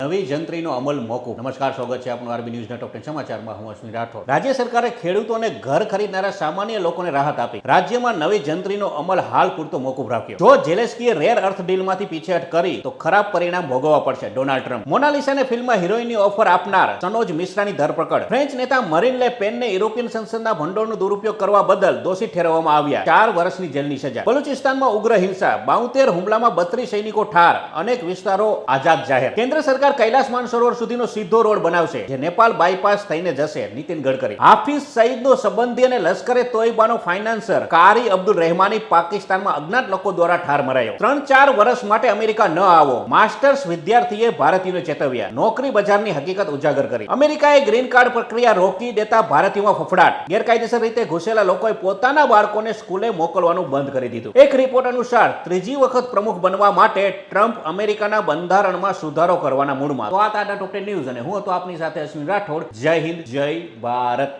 નવી જંત્રીનો અમલ મોકૂફ. નમસ્કાર, સ્વાગત છે આપનું આરબી ન્યૂઝના ટોપ 10 સમાચારમાં. હું અશ્વિન રાઠોડ. રાજ્ય સરકારે ખેડૂતોને ઘર ખરીદનારા સામાન્ય લોકોને રાહત આપી. રાજ્યમાં નવી જંત્રીનો અમલ હાલ પૂરતો મોકૂફ રાખ્યો. જો ઝેલેન્સ્કીએ રેર અર્થ ડીલમાંથી પીછેહટ કરી તો ખરાબ પરિણામ ભોગવવા પડશે. Donald Trump. મોનાલિસાને ફિલ્મમાં હિરોઈનની ઓફર આપનાર સનોજ મિશ્રાની ધરપકડ. ફ્રેન્ચ નેતા મરીન લે પેનને યુરોપિયન સંસદના ભંડોળનો દુરુપયોગ કરવા બદલ દોષિત ઠેરવવામાં આવ્યા. 4 વર્ષની જેલની સજા. બલુચિસ્તાનમાં ઉગ્ર હિંસા. 72 હુમલામાં 32 સૈનિકો ઠાર. અનેક વિસ્તારો આઝાદ જાહેર. કેન્દ્ર સરકાર કૈલાસ માનસરોવર સુધીનો સીધો રોડ બનાવશે, જે નેપાળ બાયપાસ થઈને જશે. નીતિન ગડકરી. હાફિઝ સઈદનો સંબંધી અને લશ્કરે તોયબાનો ફાઇનાન્સર કારી અબ્દુલ રહેમાની પાકિસ્તાનમાં અજ્ઞાત લોકો દ્વારા ઠાર મરાયો. 3-4 વર્ષ માટે અમેરિકા ન આવો. માસ્ટર્સ વિદ્યાર્થીએ ભારતીયોને ચેતવ્યા. નોકરી બજારની હકીકત ઉજાગર કરી. અમેરિકાએ ગ્રીન કાર્ડ પ્રક્રિયા રોકી દેતા ભારતીયોમાં ફફડાટ. ગેરકાયદેસર રીતે ઘૂસેલા લોકોએ પોતાના બાળકોને સ્કૂલે મોકલવાનું બંધ કરી દીધું. એક રિપોર્ટ અનુસાર ત્રીજી વખત પ્રમુખ બનવા માટે ટ્રમ્પ અમેરિકાના બંધારણમાં સુધારો કરવાના મૂડમાં. તો આ હતા ટોપ 10 ન્યૂઝ અને હું હતો આપની સાથે અશ્વિન રાઠોડ. જય હિન્દ, જય ભારત.